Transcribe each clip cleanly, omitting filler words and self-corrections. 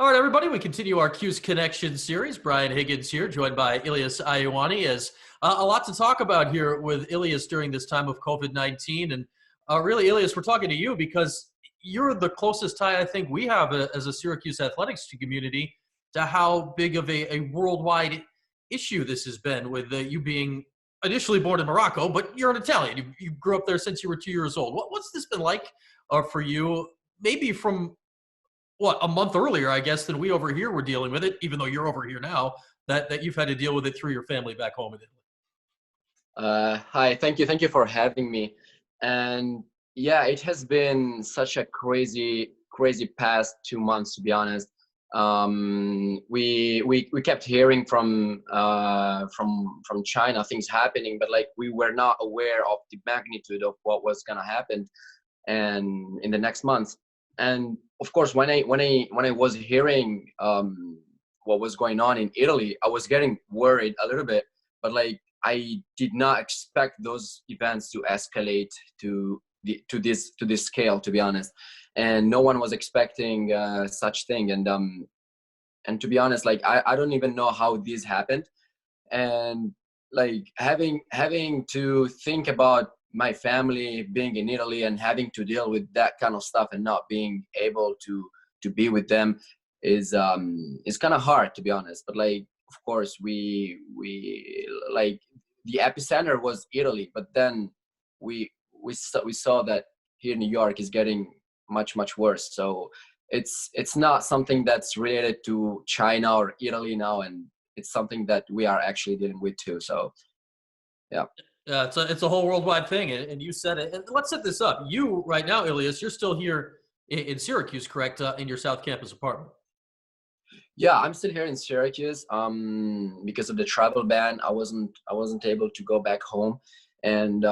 All right, everybody, we continue our Q's Connection series. Brian Higgins here, joined by Ilias Ayouani. As a lot to talk about here with Ilias during this time of COVID-19. And really, Ilias, we're talking to you because you're the closest tie I think we have as a Syracuse athletics community to how big of a worldwide issue this has been with you being initially born in Morocco, but you're an Italian. You grew up there since you were 2 years old. What's this been like for you? Maybe from a month earlier, I guess, than we over here were dealing with it, even though you're over here now, that you've had to deal with it through your family back home in Italy. Hi, thank you for having me. And yeah, it has been such a crazy past 2 months, to be honest. We kept hearing from China things happening, but like we were not aware of the magnitude of what was gonna happen, and in the next month. And of course, when I was hearing what was going on in Italy, I was getting worried a little bit, but like I did not expect those events to escalate to this scale, to be honest. And no one was expecting such thing. And to be honest, like I don't even know how this happened. And like having to think about my family being in Italy and having to deal with that kind of stuff and not being able to be with them is kind of hard, to be honest. But like of course we like the epicenter was Italy, but then we saw that here in New York is getting much worse. So it's not something that's related to China or Italy now, and it's something that we are actually dealing with too. So yeah. Yeah, it's a whole worldwide thing, and you said it. And let's set this up. You right now, Ilias, you're still here in Syracuse, correct? In your South Campus apartment. Yeah, I'm still here in Syracuse. Because of the travel ban, I wasn't able to go back home, and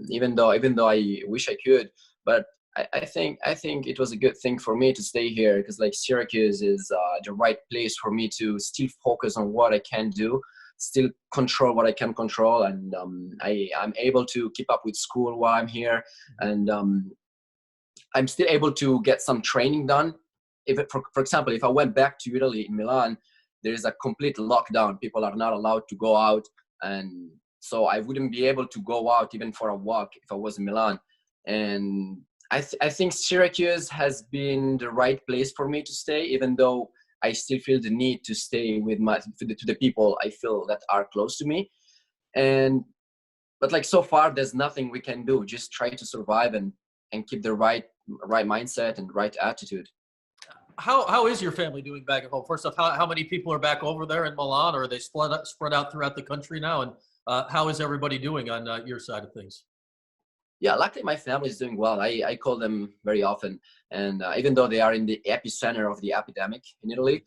even though I wish I could, but I think it was a good thing for me to stay here because like Syracuse is the right place for me to still focus on what I can do, still control what I can control, and I'm able to keep up with school while I'm here, and I'm still able to get some training done. If for example, if I went back to Italy in Milan, there is a complete lockdown. People are not allowed to go out, and so I wouldn't be able to go out even for a walk if I was in Milan. And I think Syracuse has been the right place for me to stay, even though I still feel the need to stay with to the people I feel that are close to me. And but like so far, there's nothing we can do. Just try to survive and keep the right mindset and right attitude. How is your family doing back at home? First off, how many people are back over there in Milan, or are they spread out throughout the country now? And how is everybody doing on your side of things? Yeah, luckily my family is doing well. I call them very often, and even though they are in the epicenter of the epidemic in Italy,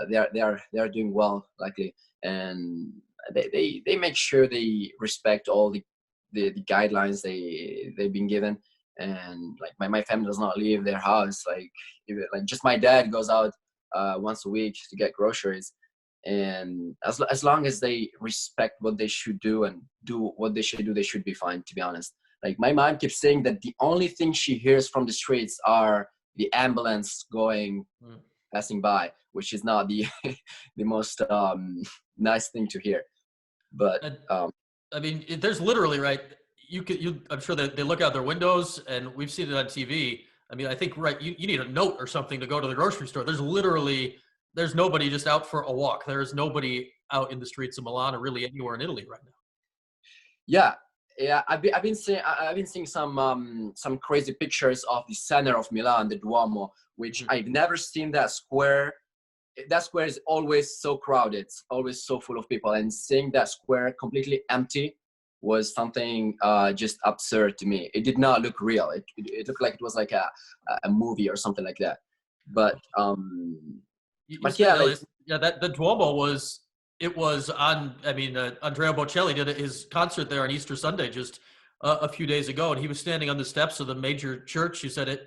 they are doing well, luckily, and they make sure they respect all the guidelines they've been given. And like my family does not leave their house. Like even, like just my dad goes out once a week to get groceries, and as long as they respect what they should do and do what they should do, they should be fine, to be honest. Like my mom keeps saying that the only thing she hears from the streets are the ambulance going Mm. passing by, which is not the the most nice thing to hear. But And um, I mean, there's literally right. I'm sure that they look out their windows, and we've seen it on TV. I mean, I think right. You need a note or something to go to the grocery store. There's nobody just out for a walk. There is nobody out in the streets of Milan or really anywhere in Italy right now. yeah, yeah, I've been seeing some crazy pictures of the center of Milan, the Duomo, which Mhm. I've never seen that square. That square is always so crowded, it's always so full of people, and seeing that square completely empty was something just absurd to me. It did not look real. It looked like it was like a movie or something like that. But You but said yeah, like Elias, yeah, that the Duomo was it was on. I mean, Andrea Bocelli did his concert there on Easter Sunday just a few days ago, and he was standing on the steps of the major church. You said it,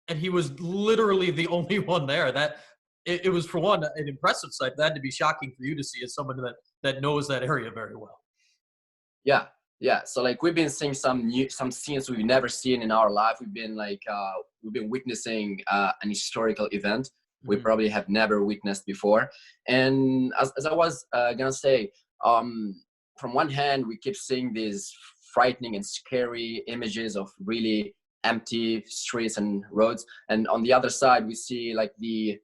and he was literally the only one there. It was for one an impressive sight. That had to be shocking for you to see as someone that knows that area very well. yeah, yeah. So like we've been seeing some scenes we've never seen in our life. We've been witnessing an historical event. we Mhm. probably have never witnessed before. And as I was gonna say, from one hand, we keep seeing these frightening and scary images of really empty streets and roads, and on the other side, we see like the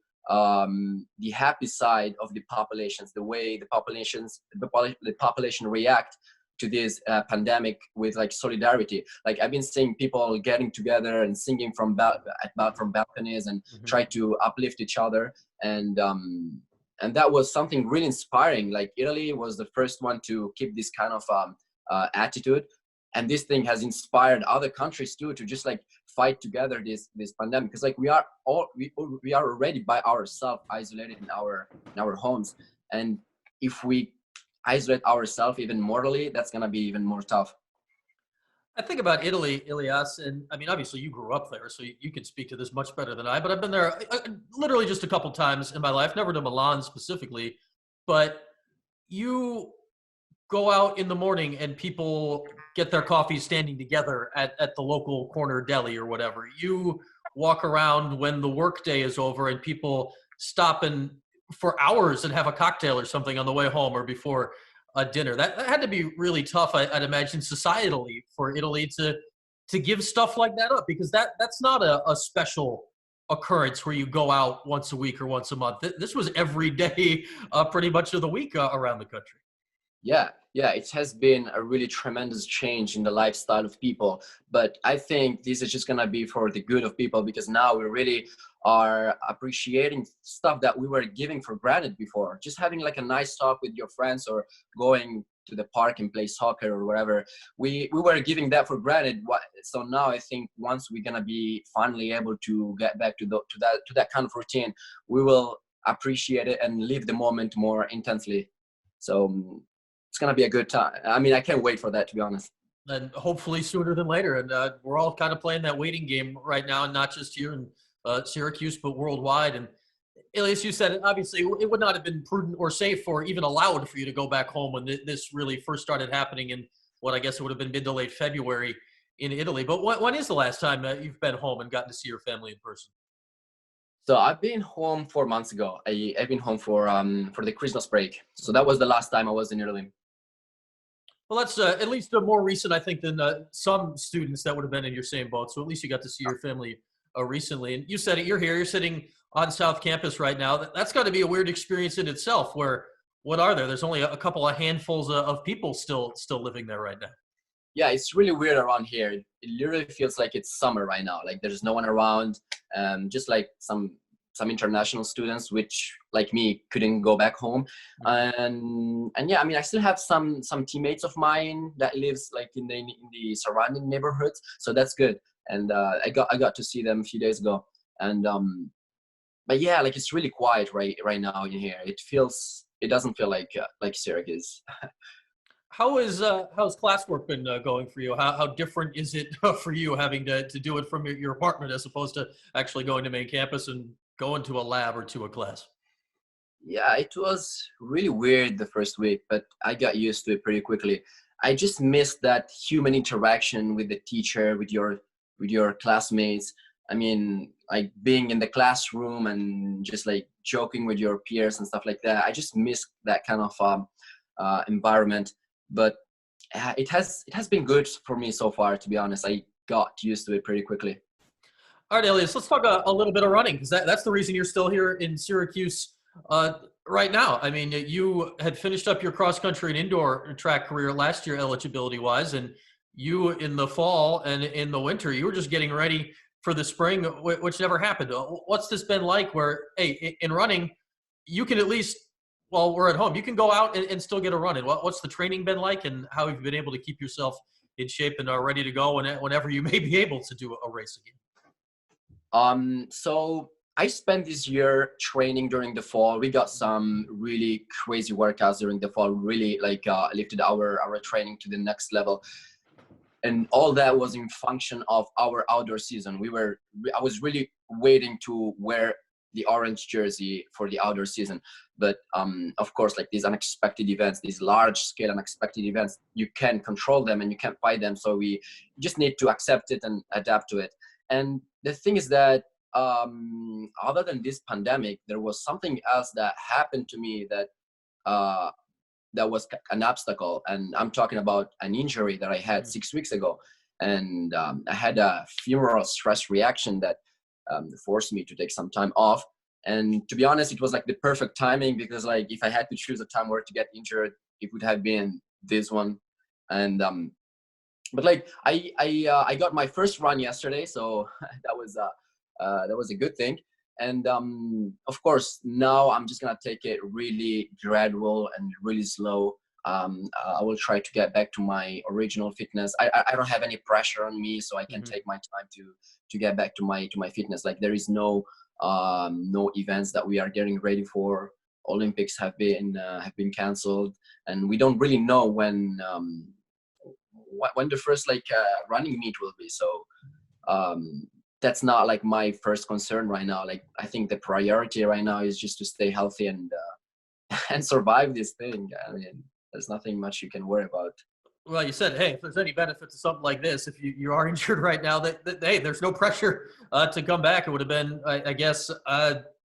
happy side of the populations, the way the population react to this pandemic with like solidarity. Like I've been seeing people getting together and singing from balconies and Mhm. try to uplift each other. And that was something really inspiring. Like Italy was the first one to keep this kind of attitude, and this thing has inspired other countries too to just like fight together this pandemic, because like we are already by ourselves isolated in our homes, and if we isolate ourselves even morally, that's gonna be even more tough. I think about Italy, Ilias, and I mean, obviously you grew up there, so you can speak to this much better than I. But I've been there literally just a couple times in my life, never to Milan specifically. But you go out in the morning and people get their coffee standing together at the local corner deli or whatever. You walk around when the workday is over and people stop and for hours and have a cocktail or something on the way home or before dinner. That had to be really tough, I'd imagine, societally for Italy to give stuff like that up, because that's not a special occurrence where you go out once a week or once a month. This was every day, pretty much of the week around the country. Yeah, it has been a really tremendous change in the lifestyle of people. But I think this is just gonna be for the good of people, because now we really are appreciating stuff that we were giving for granted before. Just having like a nice talk with your friends, or going to the park and play soccer or whatever. We were giving that for granted. So now I think once we're gonna be finally able to get back to that kind of routine, we will appreciate it and live the moment more intensely. So it's gonna be a good time. I mean, I can't wait for that, to be honest. And hopefully sooner than later. And we're all kind of playing that waiting game right now, not just here in Syracuse, but worldwide. And Elias, you said it, obviously it would not have been prudent or safe or even allowed for you to go back home when this really first started happening in what I guess it would have been mid to late February in Italy. But when is the last time you've been home and gotten to see your family in person? So I've been home 4 months ago. I've been home for the Christmas break. So that was the last time I was in Italy. Well, that's at least more recent, I think, than some students that would have been in your same boat. So at least you got to see your family recently. And you said it, you're here, you're sitting on South Campus right now. That's got to be a weird experience in itself. Where what are there? There's only a couple of handfuls of people still living there right now. Yeah, it's really weird around here. It literally feels like it's summer right now. Like there's no one around. Just like some international students, which like me couldn't go back home. Mhm. And yeah, I mean, I still have some teammates of mine that lives like in the surrounding neighborhoods, so that's good. And I got to see them a few days ago. And but yeah, like it's really quiet right now in here. It doesn't feel like Syracuse. How's classwork been going for you? How different is it for you having to do it from your apartment as opposed to actually going to main campus and going to a lab or to a class? Yeah, it was really weird the first week, but I got used to it pretty quickly. I just missed that human interaction with the teacher, with your classmates. I mean, like being in the classroom and just like joking with your peers and stuff like that. I just missed that kind of environment. But it has been good for me so far, to be honest. I got used to it pretty quickly. All right, Elias, let's talk a little bit of running, because that's the reason you're still here in Syracuse uh, right now. I mean, you had finished up your cross country and indoor track career last year, eligibility wise, and you in the fall and in the winter, you were just getting ready for the spring, which never happened. What's this been like? Where hey, in running, you can at least while we're at home, you can go out and still get a run in. What's the training been like, and how have you been able to keep yourself in shape and are ready to go whenever you may be able to do a race again? So I spent this year training during the fall. We got some really crazy workouts during the fall, really like lifted our training to the next level. And all that was in function of our outdoor season. I was really waiting to wear the orange jersey for the outdoor season. But of course, like these unexpected events, these large scale unexpected events, you can't control them and you can't fight them. So we just need to accept it and adapt to it. And the thing is that other than this pandemic, there was something else that happened to me that uh, that was an obstacle, and I'm talking about an injury that I had 6 weeks ago, and I had a femoral stress reaction that forced me to take some time off. And to be honest, it was like the perfect timing, because like if I had to choose a time where to get injured, it would have been this one. And but like I got my first run yesterday, so that was a good thing. And of course, now I'm just gonna take it really gradual and really slow. I will try to get back to my original fitness. I don't have any pressure on me, so I can take my time to get back to my fitness. Like there is no events that we are getting ready for. Olympics have been canceled, and we don't really know when the first running meet will be. So that's not like my first concern right now. Like I think the priority right now is just to stay healthy and and survive this thing. I mean, there's nothing much you can worry about. Well, you said, hey, if there's any benefit to something like this, if you are injured right now, that hey, there's no pressure to come back. It would have been, I guess,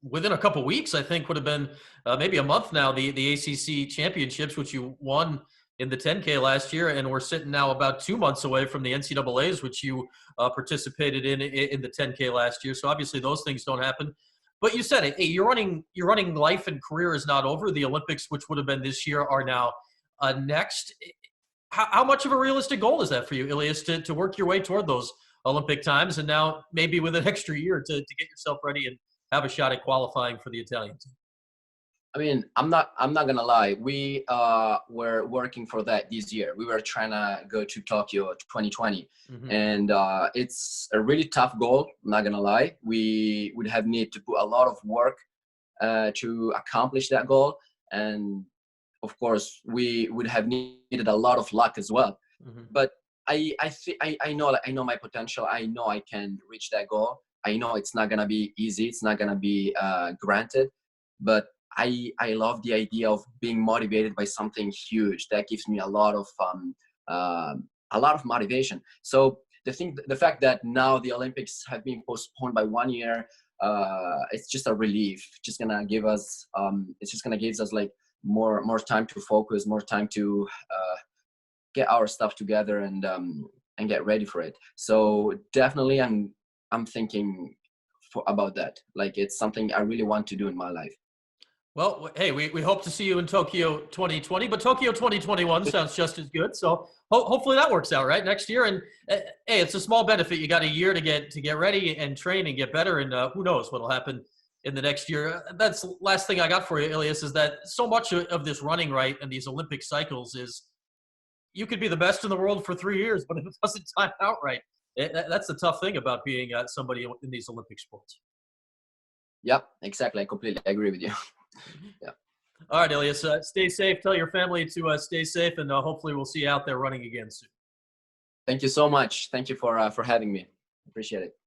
within a couple weeks. I think would have been maybe a month now. The ACC championships, which you won in the 10K last year, and we're sitting now about 2 months away from the NCAA's, which you participated in the 10K last year. So obviously those things don't happen. But you said it. Hey, you're running life and career is not over. The Olympics, which would have been this year, are now next. How much of a realistic goal is that for you, Ilias, to work your way toward those Olympic times, and now maybe with an extra year to get yourself ready and have a shot at qualifying for the Italian team? I mean, I'm not gonna lie. We were working for that this year. We were trying to go to Tokyo 2020, and it's a really tough goal. I'm not gonna lie. We would have need to put a lot of work to accomplish that goal, and of course, we would have needed a lot of luck as well. But I know my potential. I know I can reach that goal. I know it's not gonna be easy. It's not gonna be granted, but I love the idea of being motivated by something huge. That gives me a lot of motivation. So the fact that now the Olympics have been postponed by 1 year, it's just a relief. It's just gonna give us like more time to focus, more time to get our stuff together and get ready for it. So definitely, I'm thinking about that. Like it's something I really want to do in my life. Well, hey, we hope to see you in Tokyo 2020, but Tokyo 2021 sounds just as good. So hopefully that works out right next year. And hey, it's a small benefit. You got a year to get ready and train and get better. And who knows what'll happen in the next year. That's the last thing I got for you, Ilias, is that so much of this running right and these Olympic cycles is you could be the best in the world for 3 years, but if it doesn't time out right, that's the tough thing about being somebody in these Olympic sports. Yep, exactly. I completely agree with you. Yeah. All right, Ilias, stay safe. Tell your family to stay safe, and hopefully we'll see you out there running again soon. Thank you so much. Thank you for having me. Appreciate it.